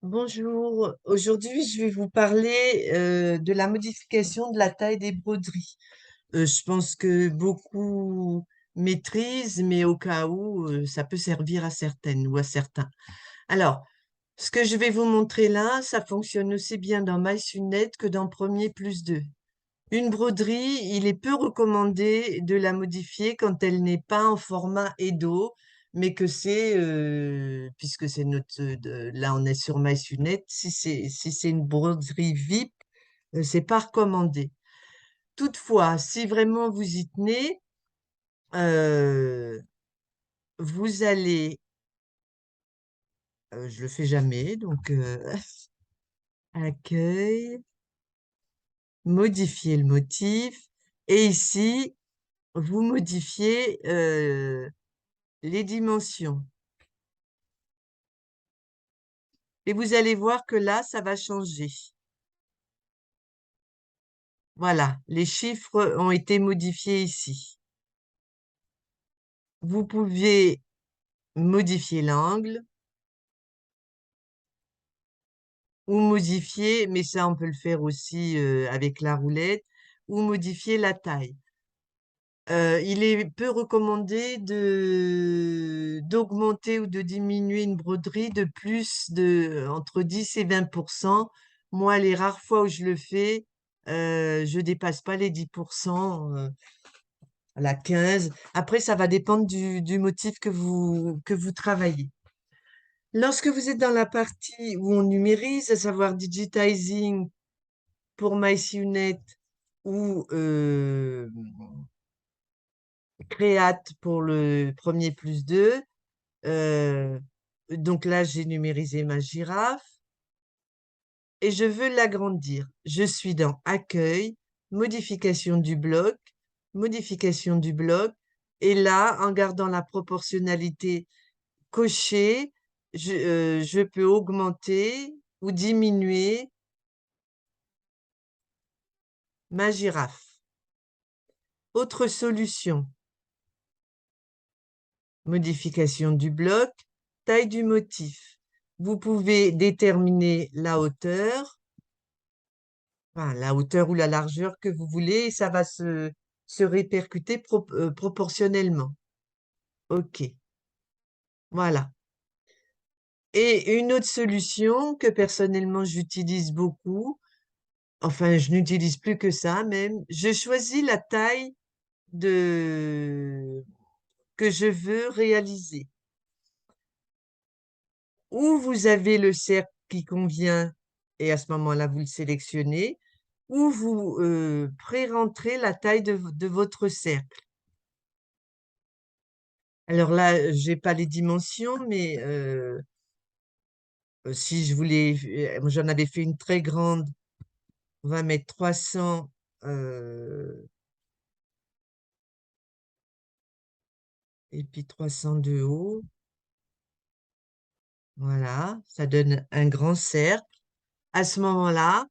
Bonjour, aujourd'hui je vais vous parler de la modification de la taille des broderies. Je pense que beaucoup maîtrisent, mais au cas où, ça peut servir à certaines ou à certains. Alors, ce que je vais vous montrer là, ça fonctionne aussi bien dans MySunnet que dans Premier plus 2. Une broderie, il est peu recommandé de la modifier quand elle n'est pas en format Edo, mais que c'est, puisque c'est là on est sur MySunnet, si c'est une broderie VIP, c'est pas recommandé. Toutefois, si vraiment vous y tenez, euh, vous allez, je le fais jamais, donc accueil, modifier le motif, et ici vous modifiez les dimensions. Et vous allez voir que là, ça va changer. Voilà, les chiffres ont été modifiés ici. Vous pouvez modifier l'angle ou modifier, mais ça on peut le faire aussi avec la roulette, ou modifier la taille. Il est peu recommandé d'augmenter ou de diminuer une broderie de plus de entre 10 et 20%. Moi, les rares fois où je le fais, je dépasse pas les 10%, à la 15. Après, ça va dépendre du motif que vous travaillez. Lorsque vous êtes dans la partie où on numérise, à savoir digitizing pour MySunit ou Create pour le premier plus 2. Euh, donc là, j'ai numérisé ma girafe et je veux l'agrandir. Je suis dans Accueil, modification du bloc. Et là, en gardant la proportionnalité cochée, je peux augmenter ou diminuer ma girafe. Autre solution, modification du bloc, taille du motif. Vous pouvez déterminer la hauteur, enfin, la hauteur ou la largeur que vous voulez, et ça va se répercuter proportionnellement. OK, voilà. Et une autre solution que personnellement j'utilise beaucoup, enfin je n'utilise plus que ça même, je choisis la taille de que je veux réaliser. Ou vous avez le cercle qui convient et à ce moment-là, vous le sélectionnez, ou vous pré-rentrez la taille de votre cercle. Alors là, j'ai pas les dimensions, mais si je voulais, moi, j'en avais fait une très grande, on va mettre 300 et puis 300 de haut. Voilà, ça donne un grand cercle. À ce moment-là,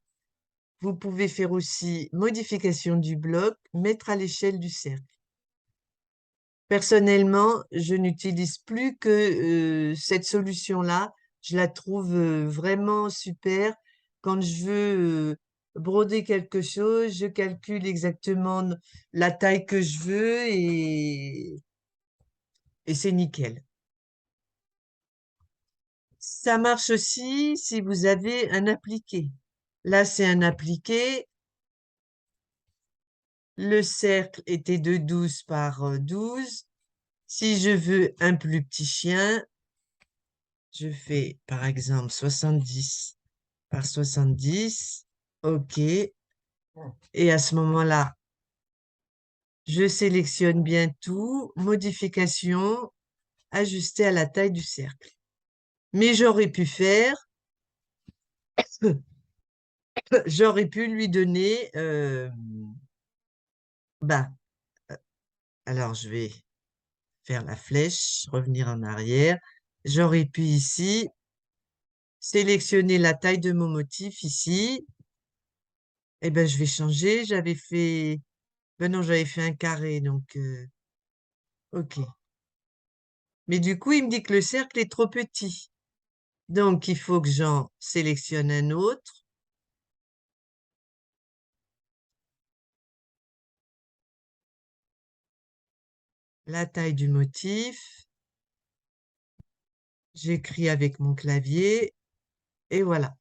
vous pouvez faire aussi modification du bloc, mettre à l'échelle du cercle. Personnellement, je n'utilise plus que cette solution-là. Je la trouve vraiment super. Quand je veux broder quelque chose, je calcule exactement la taille que je veux et c'est nickel. Ça marche aussi si vous avez un appliqué. Là, c'est un appliqué. Le cercle était de 12 par 12. Si je veux un plus petit chien, je fais par exemple 70 par 70. OK. Et à ce moment-là, je sélectionne bien tout, modification, ajuster à la taille du cercle. Mais j'aurais pu lui donner, bah, euh, alors je vais faire la flèche, revenir en arrière. J'aurais pu ici sélectionner la taille de mon motif ici. Eh ben, je vais changer. Ben non, j'avais fait un carré, donc OK. Mais du coup, il me dit que le cercle est trop petit. Donc, il faut que j'en sélectionne un autre. La taille du motif. J'écris avec mon clavier et voilà.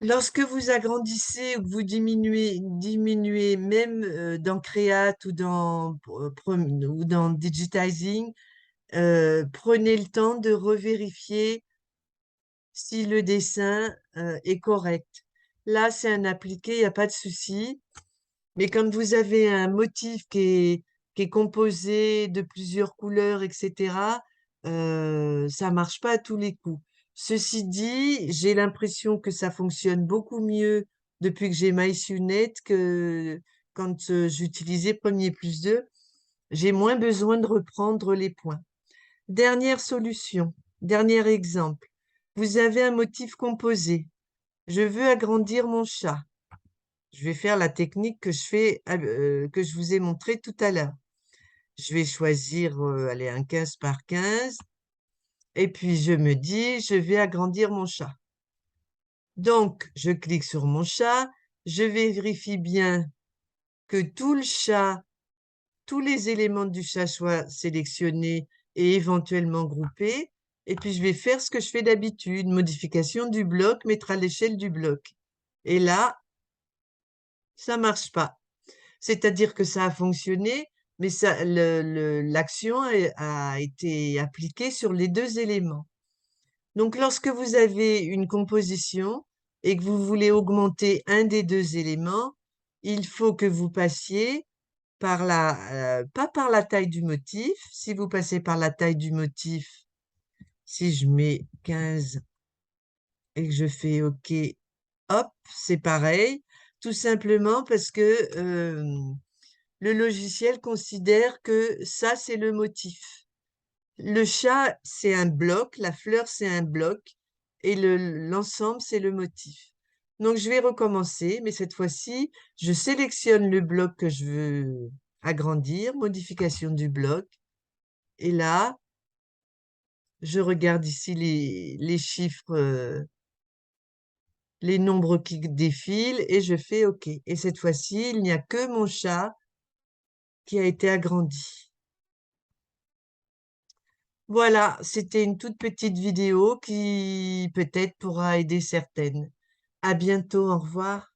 Lorsque vous agrandissez ou que vous diminuez même dans Create ou dans Digitizing, prenez le temps de revérifier si le dessin est correct. Là, c'est un appliqué, il n'y a pas de souci. Mais quand vous avez un motif qui est composé de plusieurs couleurs, etc., ça marche pas à tous les coups. Ceci dit, j'ai l'impression que ça fonctionne beaucoup mieux depuis que j'ai MySUNET que quand j'utilisais Premier plus 2. J'ai moins besoin de reprendre les points. Dernière solution, dernier exemple. Vous avez un motif composé. Je veux agrandir mon chat. Je vais faire la technique que je vous ai montrée tout à l'heure. Je vais choisir, allez, un 15 par 15. Et puis, je me dis, je vais agrandir mon chat. Donc, je clique sur mon chat. Je vérifie bien que tout le chat, tous les éléments du chat soient sélectionnés et éventuellement groupés. Et puis, je vais faire ce que je fais d'habitude, modification du bloc, mettre à l'échelle du bloc. Et là, ça marche pas. C'est-à-dire que ça a fonctionné, mais l'action a été appliquée sur les deux éléments. Donc, lorsque vous avez une composition et que vous voulez augmenter un des deux éléments, il faut que vous passiez pas par la taille du motif. Si vous passez par la taille du motif, si je mets 15 et que je fais OK, hop, c'est pareil. Tout simplement parce que le logiciel considère que ça, c'est le motif. Le chat, c'est un bloc, la fleur, c'est un bloc, et l'ensemble, c'est le motif. Donc, je vais recommencer, mais cette fois-ci, je sélectionne le bloc que je veux agrandir, modification du bloc, et là, je regarde ici les chiffres, les nombres qui défilent, et je fais OK. Et cette fois-ci, il n'y a que mon chat qui a été agrandi. Voilà, c'était une toute petite vidéo qui peut-être pourra aider certaines. À bientôt, au revoir.